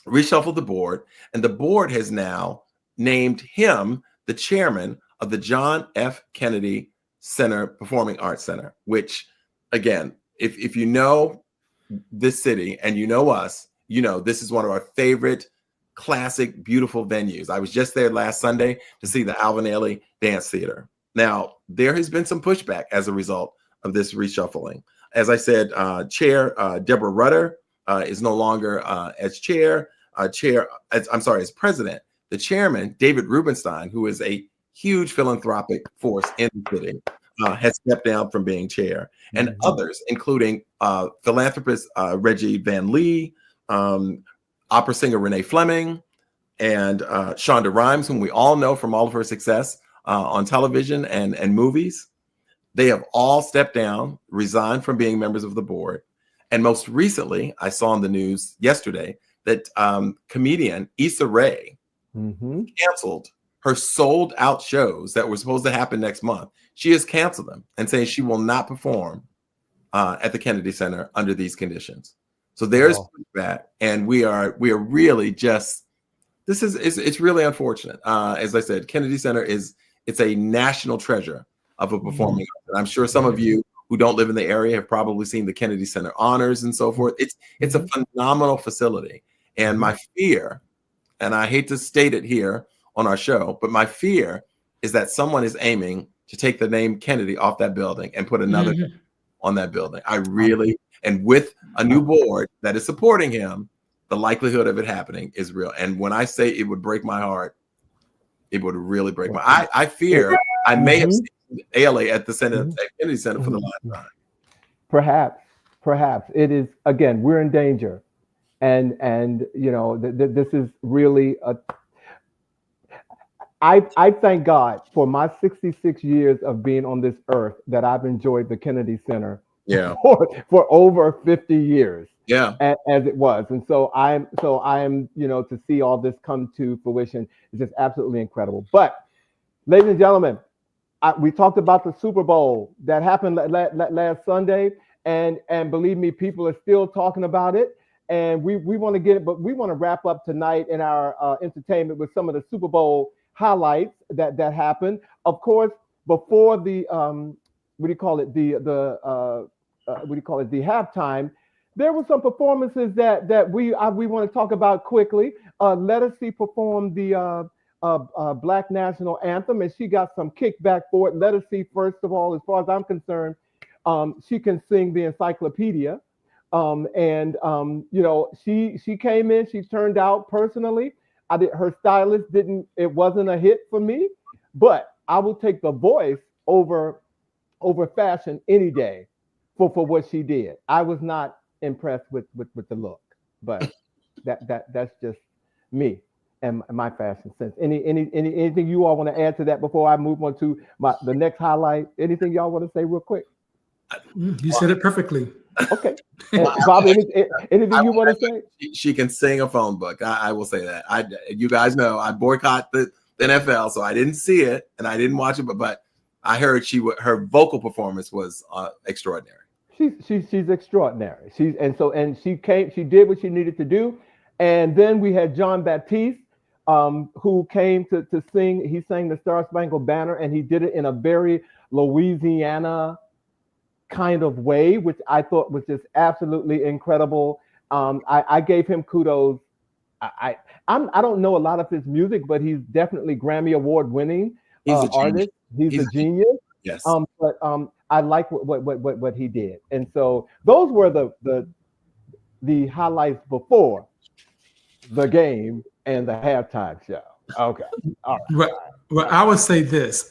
reshuffled the board, and the board has now named him the chairman of the John F. Kennedy Center Performing Arts Center, which, again, if you know this city and you know us, you know this is one of our favorite classic, beautiful venues. I was just there last Sunday to see the Alvin Dance Theater. Now, there has been some pushback as a result of this reshuffling. As I said, Chair Deborah Rutter is no longer as chair. As president. The chairman, David Rubenstein, who is a huge philanthropic force in the city, has stepped down from being chair. And others, including philanthropist Reggie Van Lee, opera singer Renee Fleming, and Shonda Rhimes, whom we all know from all of her success on television and movies. They have all stepped down, resigned from being members of the board. And most recently, I saw in the news yesterday that comedian Issa Rae canceled her sold out shows that were supposed to happen next month. She has canceled them and saying she will not perform at the Kennedy Center under these conditions. So there's that, and we are really just, it's really unfortunate. As I said, Kennedy Center it's a national treasure of a performing arts. And I'm sure some of you who don't live in the area have probably seen the Kennedy Center honors and so forth. It's a phenomenal facility. And my fear, and I hate to state it here on our show, but my fear is that someone is aiming to take the name Kennedy off that building and put another on that building. I really, and with a new board that is supporting him, the likelihood of it happening is real. And when I say it would break my heart, it would really break my. I fear I may have seen ALA at the Kennedy Center for the last time. Perhaps it is. Again, we're in danger, and you know this is really a. I thank God for my 66 years of being on this earth that I've enjoyed the Kennedy Center for over 50 years. Yeah, as it was, and so I'm you know, to see all this come to fruition is just absolutely incredible. But ladies and gentlemen, we talked about the Super Bowl that happened last Sunday, and believe me, people are still talking about it, and we want to get it, but we want to wrap up tonight in our entertainment with some of the Super Bowl highlights that happened. Of course, before the the halftime, there were some performances that we want to talk about quickly. Let Us See performed the Black National Anthem, and she got some kickback for it. Let Us See, first of all, as far as I'm concerned, she can sing the encyclopedia. You know, she came in, she turned out personally. Her stylist it wasn't a hit for me, but I will take the voice over fashion any day for what she did. I was not impressed with the look, but that's just me and my fashion sense. Anything you all want to add to that before I move on to the next highlight? Anything y'all want to say real quick? You said it perfectly. Okay. Bob, anything you want to say? She can sing a phone book. I will say that. You guys know I boycott the NFL, so I didn't see it and I didn't watch it, but I heard her vocal performance was extraordinary. She's extraordinary. She did what she needed to do. And then we had John Baptiste, who came to sing. He sang the Star Spangled Banner, and he did it in a very Louisiana kind of way, which I thought was just absolutely incredible. I gave him kudos. I don't know a lot of his music, but he's definitely Grammy Award winning artist. He's a genius. Yes. But I like what he did, and so those were the highlights before the game and the halftime show. Okay. All right. Well, I would say this.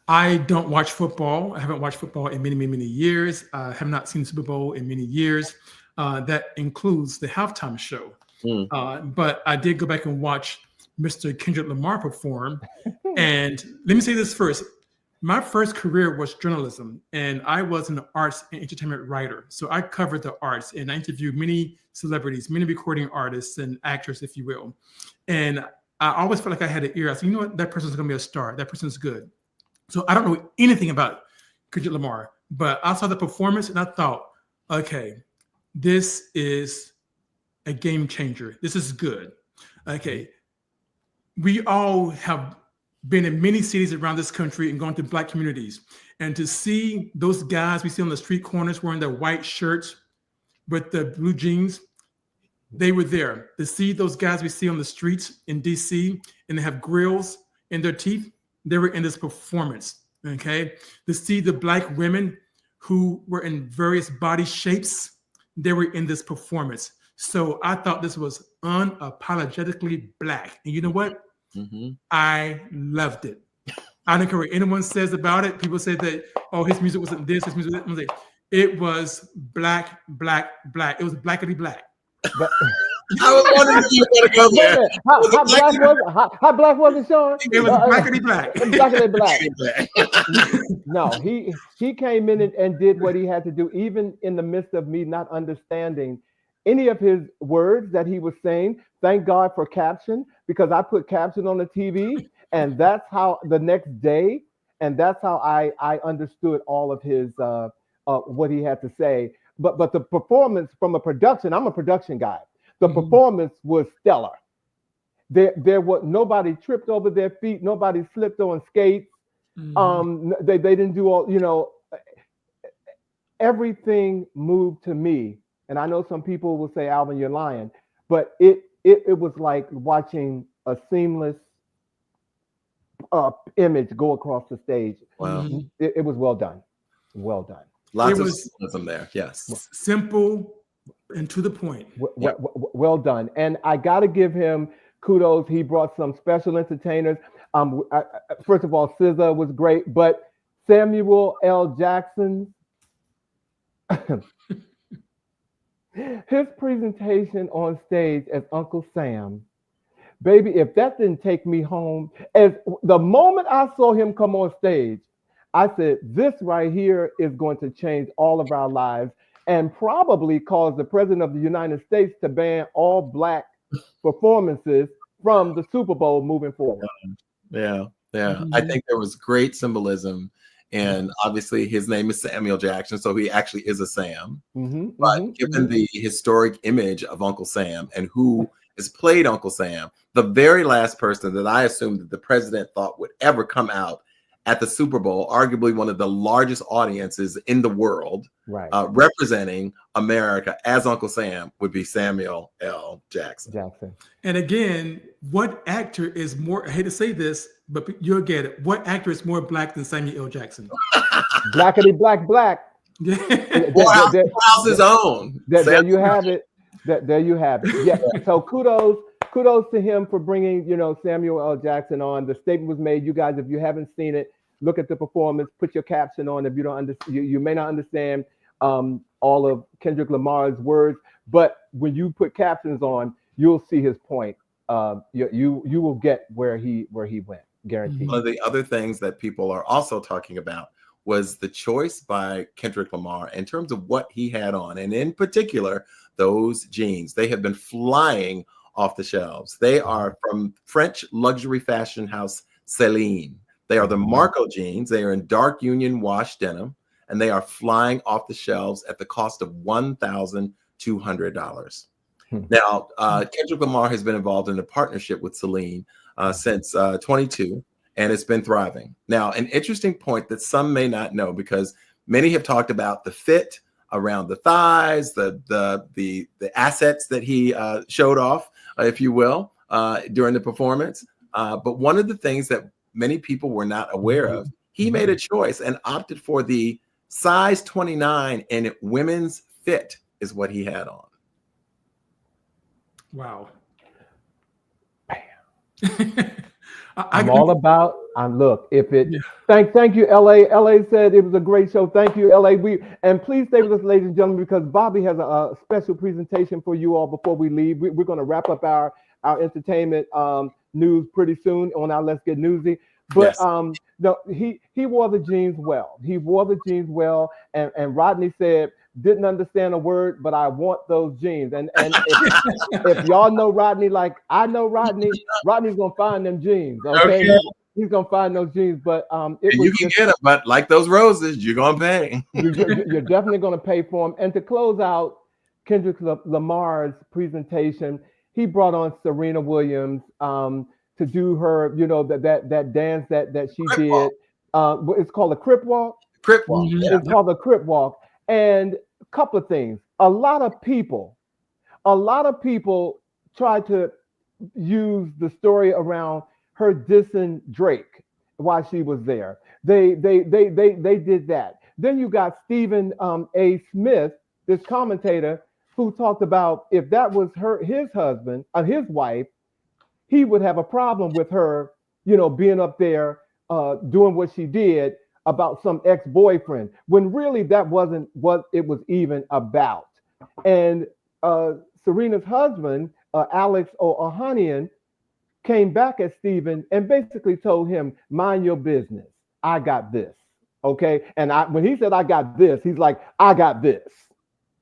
I don't watch football. I haven't watched football in many years. I have not seen Super Bowl in many years. That includes the halftime show. But I did go back and watch Mr. Kendrick Lamar perform. And let me say this first. My first career was journalism, and I was an arts and entertainment writer. So I covered the arts, and I interviewed many celebrities, many recording artists and actors, if you will. And I always felt like I had an ear. I said, you know what? That person's going to be a star. That person's good. So I don't know anything about Kendrick Lamar, but I saw the performance and I thought, okay, this is a game changer. This is good. Okay. We all have been in many cities around this country and gone to Black communities. And to see those guys we see on the street corners wearing their white shirts with the blue jeans, they were there. To see those guys we see on the streets in DC and they have grills in their teeth, they were in this performance, okay? To see the Black women who were in various body shapes, they were in this performance. So I thought this was unapologetically Black. And you know what? I loved it. I don't care what anyone says about it. People say that, oh, his music wasn't this, his music wasn't that. It was Black. It was blackity black. But, I was wondering if you were going to go there. How black was it, Shawn? It was blackity black. Blackity black. No, he came in and did what he had to do, even in the midst of me not understanding any of his words that he was saying. Thank God for caption, because I put caption on the TV, and that's how the next day, and that's how I understood all of his what he had to say. but the performance from a production, I'm a production guy. The performance was stellar. There was nobody tripped over their feet, nobody slipped on skates. They didn't do all, everything moved to me. And I know some people will say, Alvin, you're lying, but it was like watching a seamless image go across the stage. Wow. It was well done. Well done. Lots of symbolism there. Yes. Simple and to the point. Well done. And I got to give him kudos. He brought some special entertainers. First of all, SZA was great, but Samuel L. Jackson, his presentation on stage as Uncle Sam, baby, if that didn't take me home, as the moment I saw him come on stage, I said, this right here is going to change all of our lives and probably cause the president of the United States to ban all Black performances from the Super Bowl moving forward. Yeah. I think there was great symbolism. And obviously his name is Samuel Jackson, so he actually is a Sam. But given the historic image of Uncle Sam and who has played Uncle Sam, the very last person that I assumed that the president thought would ever come out at the Super Bowl, arguably one of the largest audiences in the world, representing America as Uncle Sam, would be Samuel L. Jackson. And again, what actor is more, I hate to say this, but you'll get it. What actor is more Black than Samuel L. Jackson? Blackity black. House's own. There you have it. There you have it. Yeah. So kudos to him for bringing, Samuel L. Jackson on. The statement was made. You guys, if you haven't seen it, look at the performance. Put your caption on. If you don't understand, you may not understand all of Kendrick Lamar's words, but when you put captions on, you'll see his point. You will get where he went. Guaranteed. One of the other things that people are also talking about was the choice by Kendrick Lamar in terms of what he had on, and in particular, those jeans. They have been flying off the shelves. They are from French luxury fashion house Celine. They are the Marco jeans. They are in dark union wash denim, and they are flying off the shelves at the cost of $1,200. Now, Kendrick Lamar has been involved in a partnership with Celine since 22, and it's been thriving. Now, an interesting point that some may not know, because many have talked about the fit around the thighs, the assets that he showed off, if you will, during the performance. But one of the things that many people were not aware of, he made a choice and opted for the size 29 and women's fit is what he had on. Wow. I'm all about. Look, if it. Thank you, LA. LA said it was a great show. Thank you, LA. And please stay with us, ladies and gentlemen, because Bobby has a special presentation for you all before we leave. We're going to wrap up our entertainment news pretty soon on our Let's Get Newsy. But no, he wore the jeans well. He wore the jeans well, and Rodney said, didn't understand a word, but I want those jeans. And if y'all know Rodney like I know Rodney, Rodney's gonna find them jeans. Okay. He's gonna find those jeans. But you can get them, but like those roses, you're gonna pay. you're definitely gonna pay for them. And to close out Kendrick Lamar's presentation, he brought on Serena Williams to do her, that dance that she did. Walk. It's called a crip walk. Crip walk. Yeah. It's called a crip walk. And a couple of things. A lot of people try to use the story around her dissing Drake while she was there. They did that. Then you got Stephen A. Smith, this commentator, who talked about if that was his husband or his wife, he would have a problem with her, being up there doing what she did about some ex-boyfriend, when really that wasn't what it was even about. And Serena's husband, Alex Ohanian, came back at Stephen and basically told him, mind your business. I got this. Okay. And when he said, I got this, he's like, I got this.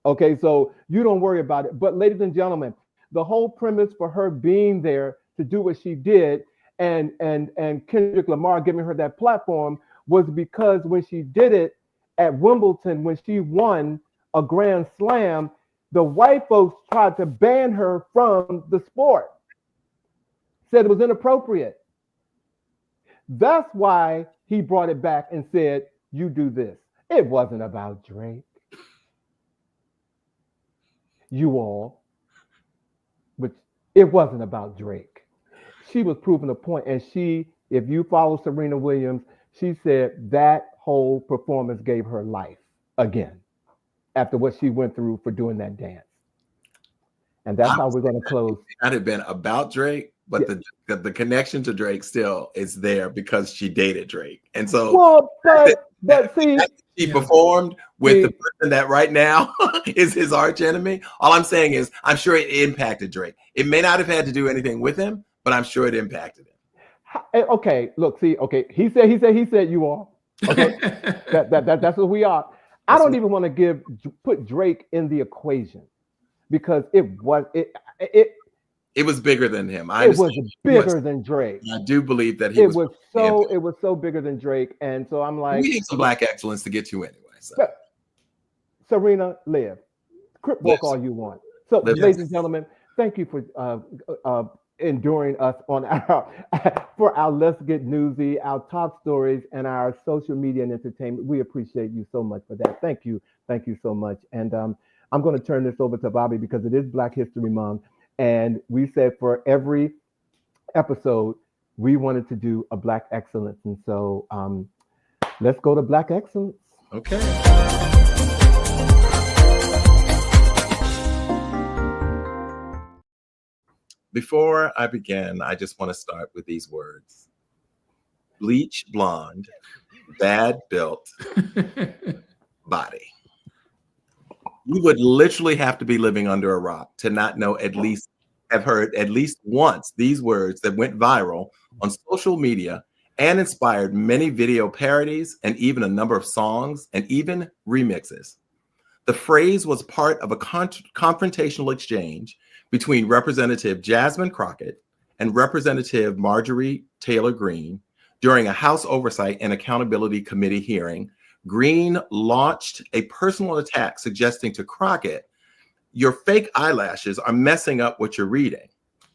Okay. So you don't worry about it. But ladies and gentlemen, the whole premise for her being there to do what she did and Kendrick Lamar giving her that platform was because when she did it at Wimbledon, when she won a grand slam, the white folks tried to ban her from the sport. Said it was inappropriate. That's why he brought it back and said, you do this. It wasn't about Drake. You all, which it wasn't about Drake. She was proving a point, and she, if you follow Serena Williams, she said that whole performance gave her life again after what she went through for doing that dance. And that's how we're going to close. It might have been about Drake, but Yeah. the connection to Drake still is there because she dated Drake. And so Well, but see, she performed with the person that right now is his arch enemy. All I'm saying is I'm sure it impacted Drake. It may not have had to do anything with him, but I'm sure it impacted him. Okay, look, see, okay, he said you all. Okay, that's what we are. I don't even want to put Drake in the equation because it was bigger than him. It was bigger than Drake. I do believe that it was so bigger than Drake, and so I'm like, we have some black excellence to get to anyway. So. Serena, live, crip walk all you want. So, ladies and gentlemen, thank you for enduring us on for our Let's Get Newsy, our top stories, and our social media and entertainment. We appreciate you so much for that. Thank you so much. And I'm going to turn this over to Bobby because it is Black History Month, and we said for every episode we wanted to do a Black excellence, and so let's go to Black excellence. Okay. Before I begin, I just want to start with these words. Bleach blonde, bad built body. You would literally have to be living under a rock to not know have heard at least once these words that went viral on social media and inspired many video parodies and even a number of songs and even remixes. The phrase was part of a confrontational exchange between Representative Jasmine Crockett and Representative Marjorie Taylor Greene during a House Oversight and Accountability Committee hearing. Greene launched a personal attack suggesting to Crockett, your fake eyelashes are messing up what you're reading.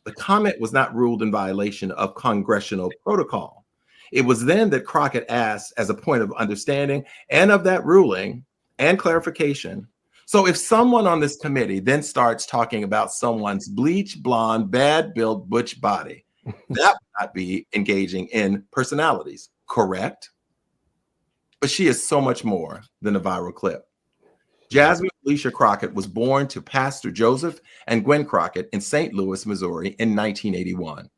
The comment was not ruled in violation of congressional protocol. It was then that Crockett asked, as a point of understanding and of that ruling and clarification, so if someone on this committee then starts talking about someone's bleach blonde, bad built butch body, that would not be engaging in personalities, correct? But she is so much more than a viral clip. Jasmine Felicia Crockett was born to Pastor Joseph and Gwen Crockett in St. Louis, Missouri in 1981.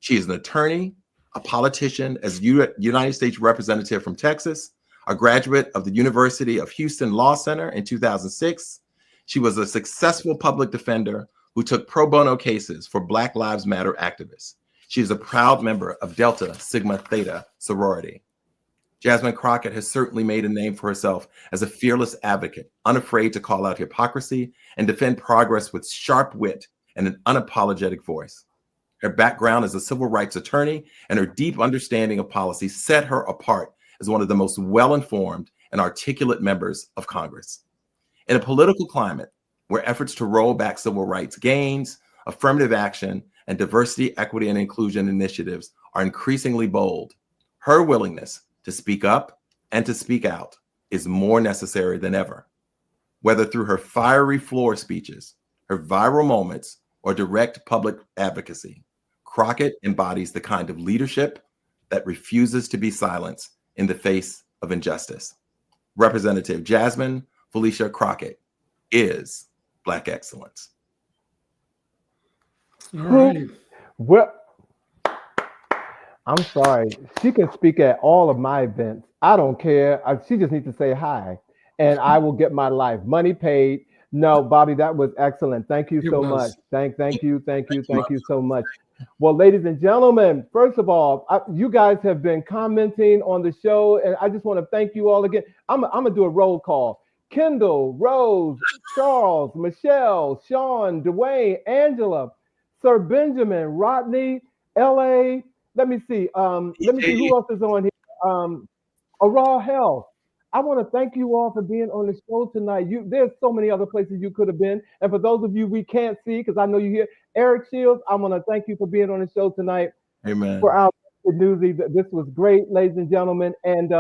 She is an attorney, a politician, as United States Representative from Texas, a graduate of the University of Houston Law Center in 2006. She was a successful public defender who took pro bono cases for Black Lives Matter activists. She is a proud member of Delta Sigma Theta sorority. Jasmine Crockett has certainly made a name for herself as a fearless advocate, unafraid to call out hypocrisy and defend progress with sharp wit and an unapologetic voice. Her background as a civil rights attorney and her deep understanding of policy set her apart as one of the most well-informed and articulate members of Congress. In a political climate where efforts to roll back civil rights gains, affirmative action, and diversity, equity, and inclusion initiatives are increasingly bold, her willingness to speak up and to speak out is more necessary than ever. Whether through her fiery floor speeches, her viral moments, or direct public advocacy, Crockett embodies the kind of leadership that refuses to be silenced in the face of injustice. Representative Jasmine Felicia Crockett is Black excellence. All right. Well, I'm sorry. She can speak at all of my events. I don't care. She just needs to say hi, and I will get my life. Money paid. No, Bobby, that was excellent. Thank you so much. Thank you so much. Well, ladies and gentlemen, first of all, you guys have been commenting on the show, and I just want to thank you all again. I'm gonna do a roll call. Kendall, Rose, Charles, Michelle, Shawn, Dwayne, Angela, Sir Benjamin, Rodney, LA. Let me see who else is on here. Raw Health. I want to thank you all for being on the show tonight. There's so many other places you could have been. And for those of you we can't see, because I know you here, Eric Shields, I want to thank you for being on the show tonight. Amen. For our Get Newsy, this was great, ladies and gentlemen. And,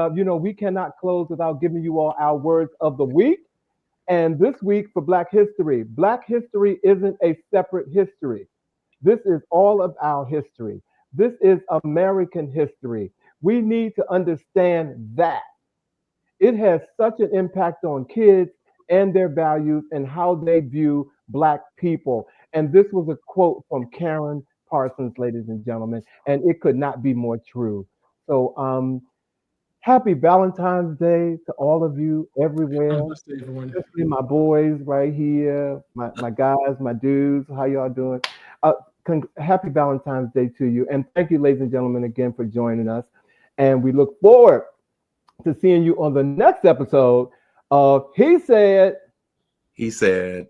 we cannot close without giving you all our words of the week. And this week for Black History isn't a separate history. This is all of our history. This is American history. We need to understand that. It has such an impact on kids and their values and how they view Black people. And this was a quote from Karen Parsons, ladies and gentlemen, and it could not be more true. So, happy Valentine's Day to all of you everywhere, especially my boys right here, my guys, my dudes. How y'all doing? Happy Valentine's Day to you. And thank you, ladies and gentlemen, again for joining us. And we look forward to seeing you on the next episode of He Said. He said.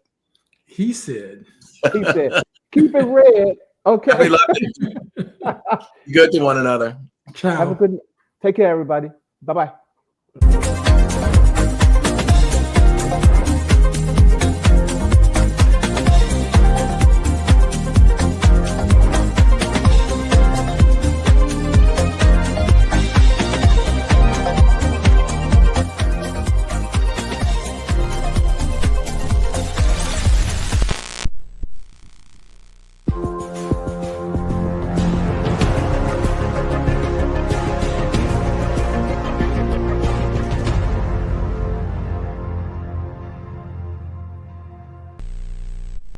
He said. He said. Keep it red. Okay. We love you. Good to one another. Ciao. Have a good. Take care, everybody. Bye-bye.